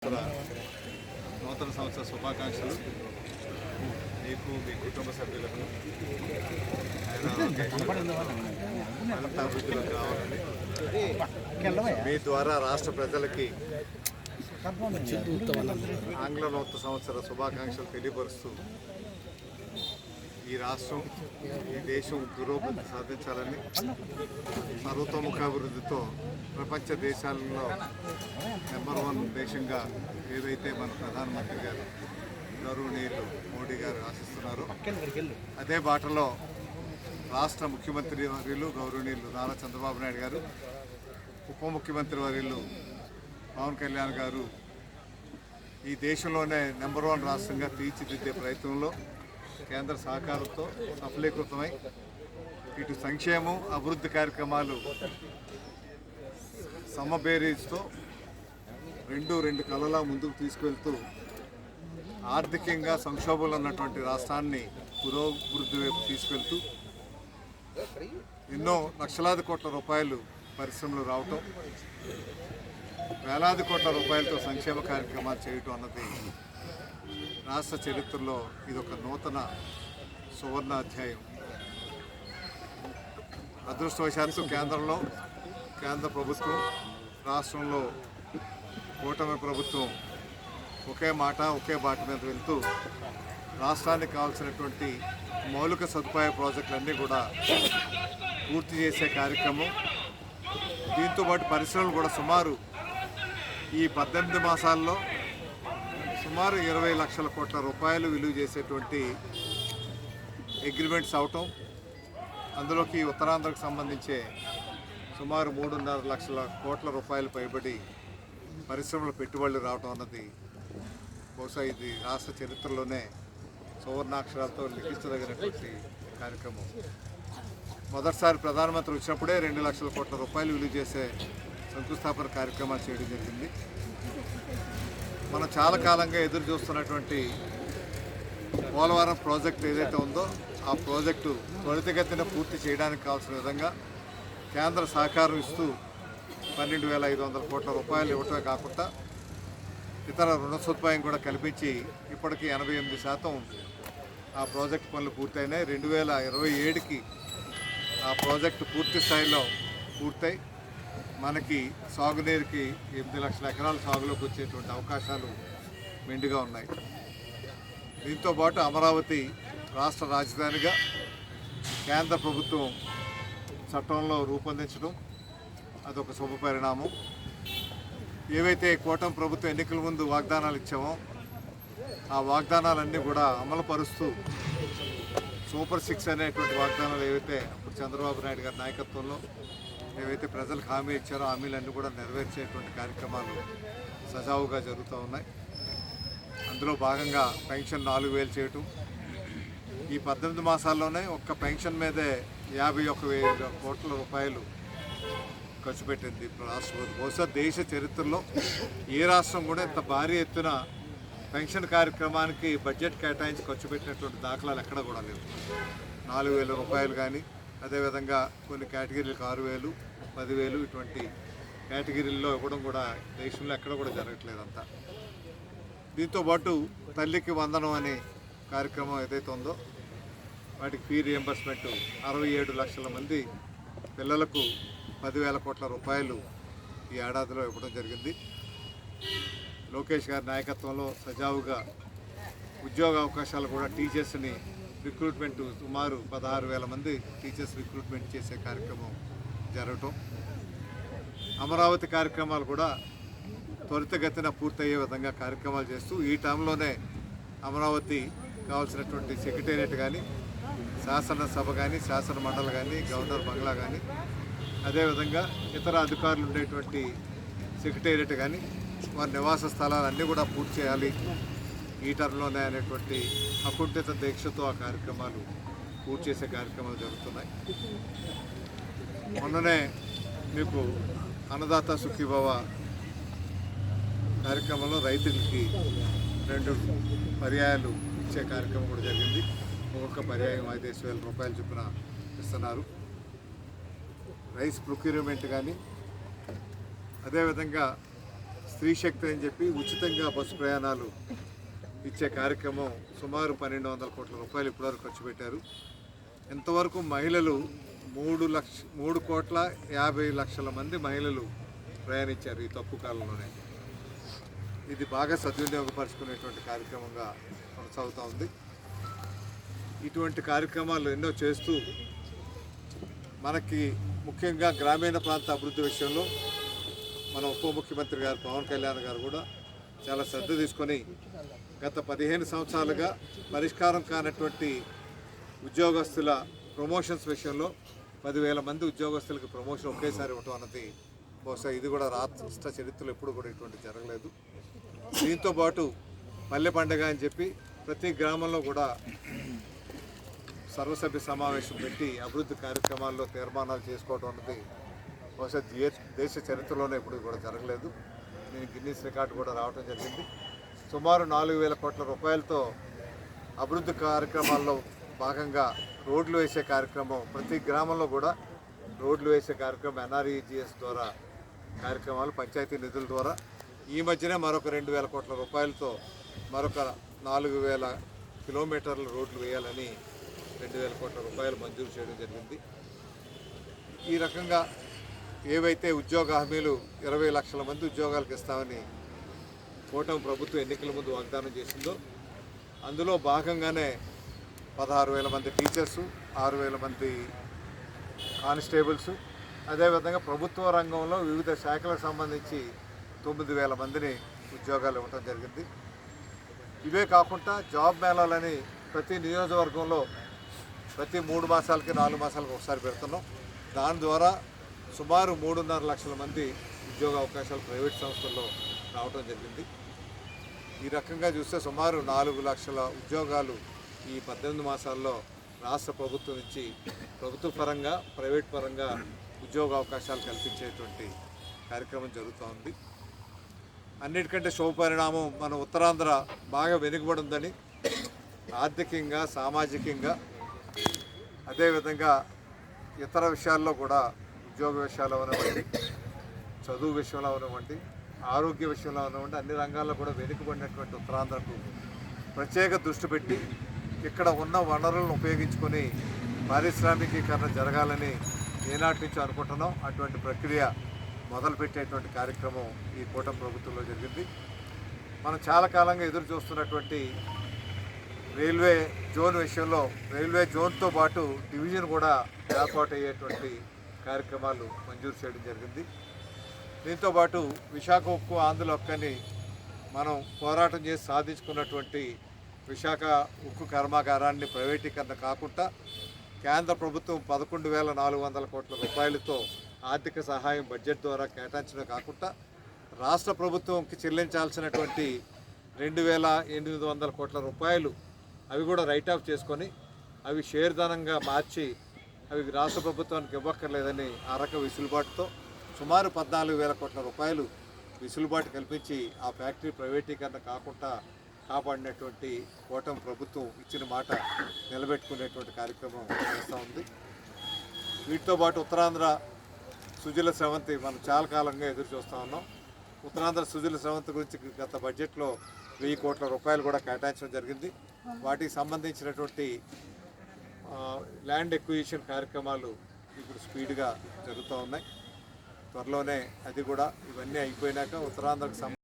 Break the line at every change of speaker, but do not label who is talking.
నూతన సంవత్సర శుభాకాంక్షలు మీకు మీ కుటుంబ సభ్యులకు మరింత అభివృద్ధిలోకి రావాలని మీ ద్వారా రాష్ట్ర ప్రజలకి ఆంగ్ల నూతన సంవత్సర శుభాకాంక్షలు తెలియపరుస్తూ ఈ రాష్ట్రం ఈ దేశం పురోగతి సాధించాలని సర్వతోముఖాభివృద్ధితో ప్రపంచ దేశాలలో నంబర్ 1 దేశంగా ఏదైతే మన ప్రధానమంత్రి గారు గౌరవనీయులు మోడీ గారు ఆశిస్తున్నారో అదే బాటలో రాష్ట్ర ముఖ్యమంత్రి వర్యులు గౌరవనీయులు నారా చంద్రబాబు నాయుడు గారు ఉప ముఖ్యమంత్రి వర్యులు పవన్ కళ్యాణ్ గారు ఈ దేశంలోనే నంబర్ 1 రాష్ట్రంగా తీర్చిదిద్దే ప్రయత్నంలో కేంద్ర సహకారంతో సఫలీకృతమై ఇటు సంక్షేమం అభివృద్ధి కార్యక్రమాలు సమబేరీస్తో రెండు కళలా ముందుకు తీసుకువెళ్తూ ఆర్థికంగా సంక్షోభంలో ఉన్నటువంటి రాష్ట్రాన్ని పురోభివృద్ధి వైపు తీసుకెళ్తూ ఎన్నో లక్షలాది కోట్ల రూపాయలు పరిశ్రమలు రావటం వేలాది కోట్ల రూపాయలతో సంక్షేమ కార్యక్రమాలు చేయటం అన్నది రాష్ట్ర చరిత్రలో ఇదొక నూతన సువర్ణ అధ్యాయం. అదృష్టవశాత్తు కేంద్ర ప్రభుత్వం రాష్ట్రంలో కూటమి ప్రభుత్వం ఒకే మాట ఒకే బాట మీద వెళ్తూ రాష్ట్రానికి కావాల్సినటువంటి మౌలిక సదుపాయ ప్రాజెక్టులన్నీ కూడా పూర్తి చేసే కార్యక్రమం. దీంతోపాటు పరిశ్రమలు కూడా సుమారు ఈ 18 మాసాల్లో సుమారు 20 లక్షల కోట్ల రూపాయలు విలువ చేసేటువంటి అగ్రిమెంట్స్ అవటం, అందులోకి ఉత్తరాంధ్రకు సంబంధించే సుమారు 3.5 లక్షల కోట్ల రూపాయలు పైబడి పరిశ్రమల పెట్టుబడులు రావటం అన్నది బహుశా ఇది రాష్ట్ర చరిత్రలోనే సువర్ణాక్షరాలతో లిఖించదగినటువంటి కార్యక్రమం. మొదటిసారి ప్రధానమంత్రి వచ్చినప్పుడే 2 లక్షల కోట్ల రూపాయలు విలువ చేసే శంకుస్థాపన కార్యక్రమాలు చేయడం జరిగింది. మనం చాలా కాలంగా ఎదురు చూస్తున్నటువంటి పోలవరం ప్రాజెక్టు ఏదైతే ఉందో ఆ ప్రాజెక్టు త్వరితగతిన పూర్తి చేయడానికి కావాల్సిన విధంగా కేంద్ర సహకారం ఇస్తూ 12,500 కోట్ల రూపాయలు ఇవ్వటమే కాకుండా ఇతర రుణ సదుపాయం కూడా కల్పించి ఇప్పటికీ 88% ఆ ప్రాజెక్టు పనులు పూర్తయినాయి. 2027కి ఆ ప్రాజెక్టు పూర్తి స్థాయిలో పూర్తయి మనకి సాగునీరుకి 8 లక్షల ఎకరాల సాగులోకి వచ్చేటువంటి అవకాశాలు మెండుగా ఉన్నాయి. దీంతోపాటు అమరావతి రాష్ట్ర రాజధానిగా కేంద్ర ప్రభుత్వం చట్టంలో రూపొందించడం అదొక శుభ పరిణామం. ఏవైతే కూటమి ప్రభుత్వం ఎన్నికల ముందు వాగ్దానాలు ఇచ్చామో ఆ వాగ్దానాలన్నీ కూడా అమలు పరుస్తూ సూపర్ 6 అనేటువంటి వాగ్దానాలు ఏవైతే అప్పుడు చంద్రబాబు నాయుడు గారి నాయకత్వంలో ఏవైతే ప్రజలకు హామీ ఇచ్చారో హామీలన్నీ కూడా నెరవేర్చేటువంటి కార్యక్రమాలు సజావుగా జరుగుతూ ఉన్నాయి. అందులో భాగంగా పెన్షన్ 4,000 చేయటం, ఈ 18 మాసాల్లోనే ఒక్క పెన్షన్ మీదే 51,000 కోట్ల రూపాయలు ఖర్చు పెట్టింది రాష్ట్ర ప్రభుత్వం. బహుశా దేశ చరిత్రలో ఏ రాష్ట్రం కూడా ఇంత భారీ ఎత్తున పెన్షన్ కార్యక్రమానికి బడ్జెట్ కేటాయించి ఖర్చు పెట్టినటువంటి దాఖలాలు ఎక్కడ కూడా లేవు. 4,000 రూపాయలు కానీ, అదేవిధంగా కొన్ని కేటగిరీలకు 6,000, 10,000 ఇటువంటి కేటగిరీల్లో ఇవ్వడం కూడా దేశంలో ఎక్కడ కూడా జరగట్లేదు అంతా. దీంతోపాటు తల్లికి వందనం అనే కార్యక్రమం ఏదైతే ఉందో వాటికి ఫీ రియంబర్స్మెంట్ 67 లక్షల మంది పిల్లలకు 10,000 కోట్ల రూపాయలు ఈ ఏడాదిలో ఇవ్వడం జరిగింది. లోకేష్ గారి నాయకత్వంలో సజావుగా ఉద్యోగ అవకాశాలు కూడా టీచర్స్ని రిక్రూట్మెంట్ సుమారు 16,000 మంది టీచర్స్ రిక్రూట్మెంట్ చేసే కార్యక్రమం జరగటం, అమరావతి కార్యక్రమాలు కూడా త్వరితగతిన పూర్తయ్యే విధంగా కార్యక్రమాలు చేస్తూ ఈ టైంలోనే అమరావతి కావాల్సినటువంటి సెక్రటేరియట్ కానీ, శాసనసభ కానీ, శాసన మండలి కానీ, గవర్నర్ బంగ్లా కానీ, అదేవిధంగా ఇతర అధికారులు ఉండేటువంటి సెక్రటేరియట్ కానీ వారి నివాస స్థలాలన్నీ కూడా పూర్తి చేయాలి ఈ టర్మ్లోనే అనేటువంటి అకుంఠిత దీక్షతో ఆ కార్యక్రమాలు పూర్తి చేసే కార్యక్రమాలు జరుగుతున్నాయి. మొన్ననే మీకు అన్నదాత సుఖీభవ కార్యక్రమంలో రైతులకి 2 పర్యాయాలు ఇచ్చే కార్యక్రమం కూడా జరిగింది. ఒక్కొక్క పర్యాయం 5,000 రూపాయలు చొప్పున ఇస్తున్నారు. రైస్ ప్రొక్యూర్మెంట్ కానీ, అదేవిధంగా స్త్రీ శక్తి అని చెప్పి ఉచితంగా బస్సు ప్రయాణాలు ఇచ్చే కార్యక్రమం సుమారు 1200 కోట్ల రూపాయలు ఇప్పటివరకు ఖర్చు పెట్టారు. ఇంతవరకు మహిళలు 3,50,00,000 మంది మహిళలు ప్రయాణించారు ఈ తక్కువ కాలంలోనే. ఇది బాగా సద్వినియోగపరుచుకునేటువంటి కార్యక్రమంగా కొనసాగుతూ ఉంది. ఇటువంటి కార్యక్రమాలు ఎన్నో చేస్తూ మనకి ముఖ్యంగా గ్రామీణ ప్రాంత అభివృద్ధి విషయంలో మన ఉప ముఖ్యమంత్రి గారు పవన్ కళ్యాణ్ గారు కూడా చాలా శ్రద్ధ తీసుకొని గత 15 సంవత్సరాలుగా పరిష్కారం కానటువంటి ఉద్యోగస్తుల ప్రమోషన్స్ విషయంలో 10,000 మంది ఉద్యోగస్తులకు ప్రమోషన్ ఒకేసారి ఇవ్వటం అన్నది బహుశా ఇది కూడా రాష్ట్ర చరిత్రలో ఎప్పుడు కూడా ఇటువంటి జరగలేదు. దీంతో పాటు పల్లె పండుగ అని చెప్పి ప్రతి గ్రామంలో కూడా సర్వసభ్య సమావేశం పెట్టి అభివృద్ధి కార్యక్రమాల్లో తీర్మానాలు చేసుకోవడం అన్నది బహుశా దేశ చరిత్రలోనే ఎప్పుడు కూడా జరగలేదు. దీనికి గిన్నీస్ రికార్డు కూడా రావడం జరిగింది. సుమారు 4,000 కోట్ల రూపాయలతో అభివృద్ధి కార్యక్రమాల్లో భాగంగా రోడ్లు వేసే కార్యక్రమం, ప్రతి గ్రామంలో కూడా రోడ్లు వేసే కార్యక్రమం NREGS ద్వారా కార్యక్రమాలు, పంచాయతీ నిధుల ద్వారా ఈ మధ్యనే మరొక 2,000 కోట్ల రూపాయలతో మరొక 4,000 కిలోమీటర్ల రోడ్లు వేయాలని 2,000 కోట్ల రూపాయలు మంజూరు చేయడం జరిగింది. ఈ రకంగా ఏవైతే ఉద్యోగ హామీలు 20 లక్షల మంది ఉద్యోగాలకు ఇస్తామని కూటమి ప్రభుత్వం ఎన్నికల ముందు వాగ్దానం చేసిందో అందులో భాగంగానే 16,000 మంది టీచర్సు, 6,000 మంది కానిస్టేబుల్స్, అదేవిధంగా ప్రభుత్వ రంగంలో వివిధ శాఖలకు సంబంధించి 9,000 మందిని ఉద్యోగాలు ఇవ్వడం జరిగింది. ఇవే కాకుండా జాబ్ మేళాలని ప్రతి నియోజకవర్గంలో ప్రతి 3 మాసాలకి 4 మాసాలకు ఒకసారి పెడుతున్నాం. దాని ద్వారా సుమారు 3.5 లక్షల మంది ఉద్యోగ అవకాశాలు ప్రైవేట్ సంస్థల్లో రావడం జరిగింది. ఈ రకంగా చూస్తే సుమారు 4 లక్షల ఉద్యోగాలు ఈ 18 మాసాల్లో రాష్ట్ర ప్రభుత్వం నుంచి ప్రభుత్వ పరంగా ప్రైవేట్ పరంగా ఉద్యోగ అవకాశాలు కల్పించేటువంటి కార్యక్రమం జరుగుతూ ఉంది. అన్నిటికంటే శుభపరిణామం మన ఉత్తరాంధ్ర బాగా వెనుకబడి ఉందని ఆర్థికంగా, సామాజికంగా, అదేవిధంగా ఇతర విషయాల్లో కూడా ఉద్యోగ విషయాలు అవనివ్వండి, చదువు విషయంలో అవనివ్వండి, ఆరోగ్య విషయంలో అవనివ్వండి, అన్ని రంగాల్లో కూడా వెనుకబడినటువంటి ఉత్తరాంధ్రకు ప్రత్యేక దృష్టి పెట్టి ఇక్కడ ఉన్న వనరులను ఉపయోగించుకొని పారిశ్రామికీకరణ జరగాలని ఏనాటి నుంచి అనుకుంటున్నాం. అటువంటి ప్రక్రియ మొదలుపెట్టేటువంటి కార్యక్రమం ఈ కూటమి ప్రభుత్వంలో జరిగింది. మనం చాలా కాలంగా ఎదురు చూస్తున్నటువంటి రైల్వే జోన్ విషయంలో రైల్వే జోన్తో పాటు డివిజన్ కూడా ఏర్పాటు అయ్యేటువంటి కార్యక్రమాలు మంజూరు చేయడం జరిగింది. దీంతోపాటు విశాఖ ఉక్కు, ఆంధ్ర ఉక్కుని మనం పోరాటం చేసి సాధించుకున్నటువంటి విశాఖ ఉక్కు కర్మాగారాన్ని ప్రైవేటీకరణ కాకుండా కేంద్ర ప్రభుత్వం 11,400 కోట్ల రూపాయలతో ఆర్థిక సహాయం బడ్జెట్ ద్వారా కేటాయించడం కాకుండా రాష్ట్ర ప్రభుత్వంకి చెల్లించాల్సినటువంటి 2,800 కోట్ల రూపాయలు అవి కూడా రైట్ ఆఫ్ చేసుకొని అవి షేర్ ధనంగా మార్చి అవి రాష్ట్ర ప్రభుత్వానికి ఇవ్వక్కర్లేదని ఆ రక వెసులుబాటుతో సుమారు 14,000 కోట్ల రూపాయలు వెసులుబాటు కల్పించి ఆ ఫ్యాక్టరీ ప్రైవేటీకరణ కాకుండా కాపాడినటువంటి కూటమి ప్రభుత్వం ఇచ్చిన మాట నిలబెట్టుకునేటువంటి కార్యక్రమం చేస్తూ ఉంది. వీటితో పాటు ఉత్తరాంధ్ర సుజల స్రవంతి మనం చాలా కాలంగా ఎదురు చూస్తూ ఉన్నాం. ఉత్తరాంధ్ర సుజల స్రవంతి గురించి గత బడ్జెట్లో 1,000 కోట్ల రూపాయలు కూడా కేటాయించడం జరిగింది. వాటికి సంబంధించినటువంటి ల్యాండ్ ఎక్విజిషన్ కార్యక్రమాలు ఇప్పుడు స్పీడ్గా జరుగుతూ ఉన్నాయి. త్వరలోనే అది కూడా ఇవన్నీ అయిపోయినాక ఉత్తరాంధ్రకు